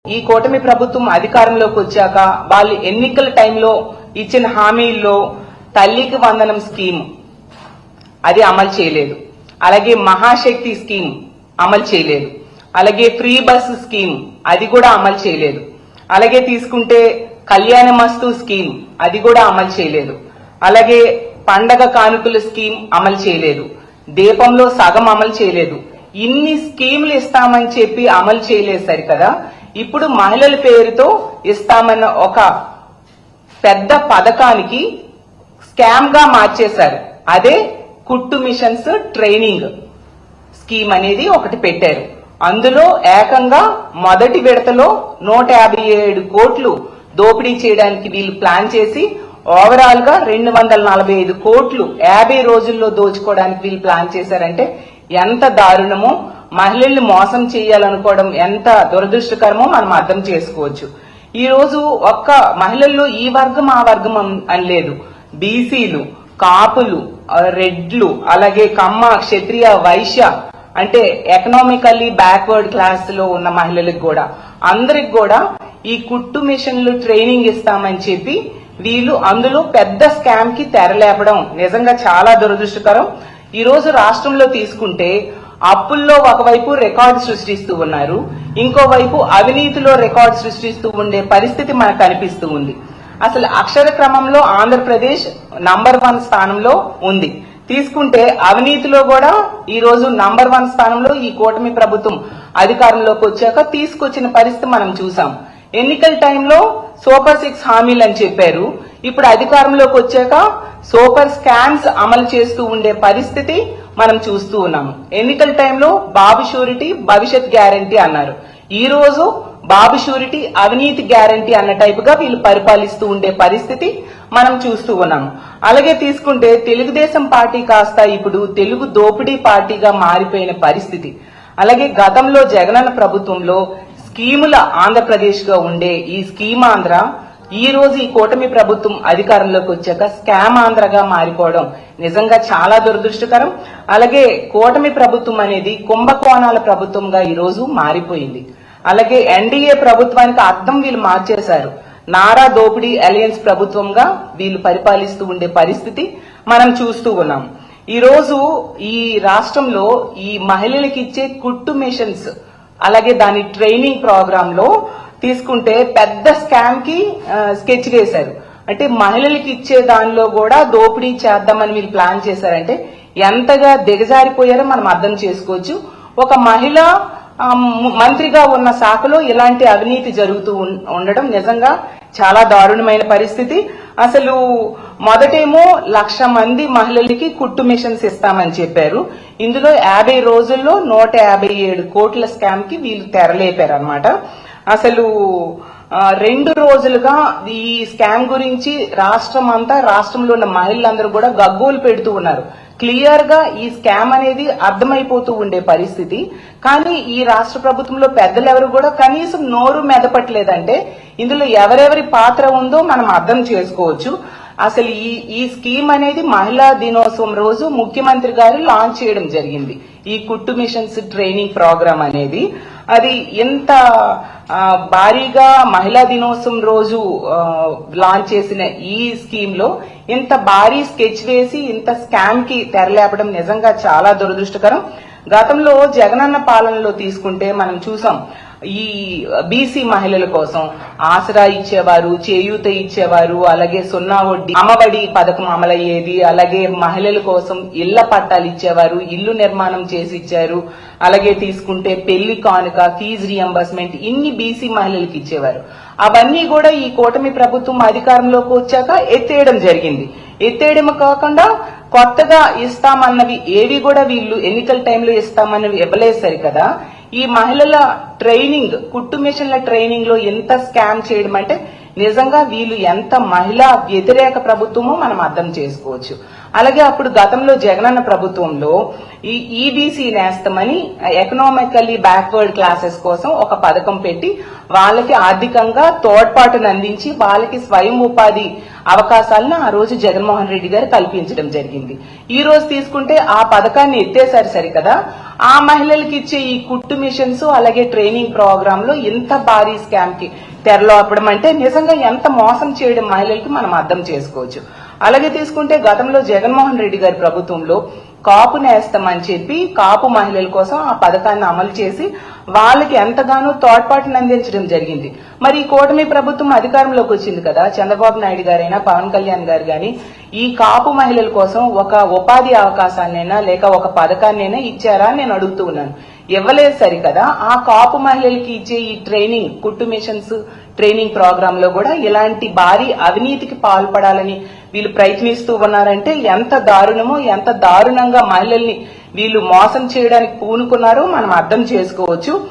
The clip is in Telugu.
ఈ కూటమి ప్రభుత్వం అధికారంలోకి వచ్చాక వాళ్ళు ఎన్నికల టైంలో ఇచ్చిన హామీల్లో తల్లికి వందనం స్కీమ్ అది అమలు చేయలేదు. అలాగే మహాశక్తి స్కీమ్ అమలు చేయలేదు. అలాగే ఫ్రీ బస్సు స్కీమ్ అది కూడా అమలు చేయలేదు. అలాగే తీసుకుంటే కళ్యాణమస్తు స్కీమ్ అది కూడా అమలు చేయలేదు. అలాగే పండగ కానుకల స్కీమ్ అమలు చేయలేదు. దీపంలో సగం అమలు చేయలేదు. ఇన్ని స్కీములు ఇస్తామని చెప్పి అమలు చేయలేదు సరికదా. ఇప్పుడు మహిళల పేరుతో ఇస్తామన్న ఒక పెద్ద పథకానికి స్కామ్ గా మార్చేశారు. అదే కుట్టు మిషన్స్ ట్రైనింగ్ స్కీమ్ అనేది ఒకటి పెట్టారు. అందులో ఏకంగా మొదటి విడతలో 157 కోట్లు దోపిడీ చేయడానికి వీళ్ళు ప్లాన్ చేసి ఓవరాల్ గా 245 కోట్లు 50 రోజుల్లో దోచుకోవడానికి వీళ్ళు ప్లాన్ చేశారంటే ఎంత దారుణమో, మహిళల్ని మోసం చేయాలనుకోవడం ఎంత దురదృష్టకరమో మనం అర్థం చేసుకోవచ్చు. ఈ రోజు ఒక్క మహిళల్లో ఈ వర్గం ఆ వర్గం అని లేదు. బీసీలు, కాపులు, రెడ్లు, అలాగే కమ్మ, క్షత్రియ, వైశ్య అంటే ఎకనామికల్లీ బ్యాక్వర్డ్ క్లాస్ లో ఉన్న మహిళలకు కూడా అందరికి కూడా ఈ కుట్టు మిషన్లు ట్రైనింగ్ ఇస్తామని చెప్పి వీళ్ళు అందులో పెద్ద స్కామ్ కి తెరలేపడం నిజంగా చాలా దురదృష్టకరం. ఈ రోజు రాష్ట్రంలో తీసుకుంటే అప్పుల్లో ఒకవైపు రికార్డు సృష్టిస్తూ ఉన్నారు, ఇంకోవైపు అవినీతిలో రికార్డు సృష్టిస్తూ ఉండే పరిస్థితి మనకు కనిపిస్తూ ఉంది. అసలు అక్షర క్రమంలో ఆంధ్రప్రదేశ్ నంబర్ 1 స్థానంలో ఉంది. తీసుకుంటే అవినీతిలో కూడా ఈ రోజు నంబర్ 1 స్థానంలో ఈ కూటమి ప్రభుత్వం అధికారంలోకి వచ్చాక తీసుకొచ్చిన పరిస్థితి మనం చూసాం. ఎన్నికల టైంలో సూపర్ 6 హామీలు అని చెప్పారు. ఇప్పుడు అధికారంలోకి వచ్చాక సూపర్ స్కామ్స్ అమలు చేస్తూ ఉండే పరిస్థితి మనం చూస్తూ ఉన్నాము. ఎన్నికల టైంలో బాబు షూరిటీ భవిష్యత్ గ్యారంటీ అన్నారు. ఈ రోజు బాబు షూరిటీ అవినీతి గ్యారంటీ అన్న టైప్ గా వీళ్ళు పరిపాలిస్తూ ఉండే పరిస్థితి మనం చూస్తూ ఉన్నాము. అలాగే తీసుకుంటే తెలుగుదేశం పార్టీ కాస్త ఇప్పుడు తెలుగు దోపిడీ పార్టీగా మారిపోయిన పరిస్థితి. అలాగే గతంలో జగనన్న ప్రభుత్వంలో స్కీముల ఆంధ్రప్రదేశ్ గా ఉండే ఈ స్కీమ్ ఆంధ్ర ఈ రోజు ఈ కూటమి ప్రభుత్వం అధికారంలోకి వచ్చాక స్కామ్ ఆంధ్రగా మారిపోవడం నిజంగా చాలా దురదృష్టకరం. అలాగే కూటమి ప్రభుత్వం అనేది కుంభకోణాల ప్రభుత్వంగా ఈ రోజు మారిపోయింది. అలాగే ఎన్డీఏ ప్రభుత్వానికి అర్థం వీళ్ళు మార్చేశారు. నారా దోపిడీ అలయన్స్ ప్రభుత్వంగా వీళ్ళు పరిపాలిస్తూ ఉండే పరిస్థితి మనం చూస్తూ ఉన్నాం. ఈ రోజు ఈ రాష్ట్రంలో ఈ మహిళలకు ఇచ్చే కుట్టు మిషన్స్ అలాగే దాని ట్రైనింగ్ ప్రోగ్రామ్ లో తీసుకుంటే పెద్ద స్కామ్ కి స్కెచ్ వేశారు. అంటే మహిళలకు ఇచ్చే దానిలో కూడా దోపిడీ చేద్దామని వీళ్ళు ప్లాన్ చేశారంటే ఎంతగా దిగజారిపోయారో మనం అర్థం చేసుకోవచ్చు. ఒక మహిళ మంత్రిగా ఉన్న శాఖలో ఇలాంటి అవినీతి జరుగుతూ ఉండడం నిజంగా చాలా దారుణమైన పరిస్థితి. అసలు మొదటేమో 1,00,000 మంది మహిళలకి కుట్టు మిషన్స్ ఇస్తామని చెప్పారు. ఇందులో 50 రోజుల్లో 157 కోట్ల స్కామ్ కి వీళ్ళు తెరలేపారు అన్నమాట. అసలు 2 రోజులుగా ఈ స్కామ్ గురించి రాష్ట్రంలో ఉన్న మహిళలందరూ కూడా గగ్గోలు పెడుతూ ఉన్నారు. క్లియర్ గా ఈ స్కామ్ అనేది అర్థమైపోతూ ఉండే పరిస్థితి. కానీ ఈ రాష్ట్ర ప్రభుత్వంలో పెద్దలు ఎవరు కూడా కనీసం నోరు మెదపట్లేదంటే ఇందులో ఎవరెవరి పాత్ర ఉందో మనం అర్థం చేసుకోవచ్చు. అసలు ఈ స్కీమ్ అనేది మహిళా దినోత్సవం రోజు ముఖ్యమంత్రి గారు లాంచ్ చేయడం జరిగింది. ఈ కుట్టు మిషన్స్ ట్రైనింగ్ ప్రోగ్రామ్ అనేది అది ఎంత భారీగా మహిళా దినోత్సవం రోజు లాంచ్ చేసిన ఈ స్కీమ్ లో ఇంత భారీ స్కెచ్ వేసి ఇంత స్కామ్ కి తెరలేపడం నిజంగా చాలా దురదృష్టకరం. గతంలో జగనన్న పాలనలో తీసుకుంటే మనం చూసాం ఈ బీసీ మహిళల కోసం ఆసరా ఇచ్చేవారు, చేయూత ఇచ్చేవారు, అలాగే 0 వడ్డీ అమ్మఒడి పథకం అమలయ్యేది. అలాగే మహిళల కోసం ఇళ్ల పట్టాలు ఇచ్చేవారు, ఇల్లు నిర్మాణం చేసి ఇచ్చారు. అలాగే తీసుకుంటే పెళ్లి కానుక, ఫీజు రియంబర్స్మెంట్ ఇన్ని బీసీ మహిళలకు ఇచ్చేవారు. అవన్నీ కూడా ఈ కూటమి ప్రభుత్వం అధికారంలోకి వచ్చాక ఎత్తేయడం జరిగింది. ఎత్తేయడం కాకుండా కొత్తగా ఇస్తామన్నవి ఏవి కూడా వీళ్ళు ఎన్నికల టైంలో ఇస్తామన్నవి ఇవ్వలేదు కదా. ఈ మహిళల ట్రైనింగ్ కుట్టు మిషన్ల ట్రైనింగ్ లో ఎంత స్కామ్ చేయడం అంటే నిజంగా వీళ్ళు ఎంత మహిళా వ్యతిరేక ప్రభుత్వమో మనం అర్థం చేసుకోవచ్చు. అలాగే అప్పుడు గతంలో జగనన్న ప్రభుత్వంలో ఈ ఈబీసీ నేస్తమని ఎకనామికల్లీ బ్యాక్వర్డ్ క్లాసెస్ కోసం ఒక పథకం పెట్టి వాళ్ళకి ఆర్థికంగా తోడ్పాటును అందించి వాళ్ళకి స్వయం ఉపాధి అవకాశాలను ఆ రోజు జగన్మోహన్ రెడ్డి గారు కల్పించడం జరిగింది. ఈ రోజు తీసుకుంటే ఆ పథకాన్ని ఎత్తేసారు సరికదా, ఆ మహిళలకు ఇచ్చే ఈ కుట్టు మిషన్స్ అలాగే ట్రైనింగ్ ప్రోగ్రామ్ లో ఇంత భారీ స్కామ్ కి తెరలోపడం అంటే నిజంగా ఎంత మోసం చేయడం మహిళలకి మనం అర్థం చేసుకోవచ్చు. అలాగే తీసుకుంటే గతంలో జగన్మోహన్ రెడ్డి గారి ప్రభుత్వంలో కాపు నేస్తం అని చెప్పి కాపు మహిళల కోసం ఆ పథకాన్ని అమలు చేసి వాళ్ళకి ఎంతగానో తోడ్పాటును అందించడం జరిగింది. మరి ఈ కూటమి ప్రభుత్వం అధికారంలోకి వచ్చింది కదా, చంద్రబాబు నాయుడు గారైనా పవన్ కళ్యాణ్ గారు గాని ఈ కాపు మహిళల కోసం ఒక ఉపాధి అవకాశాన్నైనా లేక ఒక పథకాన్నైనా ఇచ్చారా అని నేను అడుగుతూ ఉన్నాను. ఇవ్వలేదు సరికదా. ఆ కాపు మహిళలకి ఇచ్చే ఈ ట్రైనింగ్ కుట్టు మిషన్స్ ట్రైనింగ్ ప్రోగ్రామ్ లో కూడా ఇలాంటి భారీ అవినీతికి పాల్పడాలని వీళ్ళు ప్రయత్నిస్తూ ఉన్నారంటే ఎంత దారుణమో, ఎంత దారుణంగా మహిళల్ని వీళ్ళు మోసం చేయడానికి పూనుకున్నారో మనం అర్థం చేసుకోవచ్చు.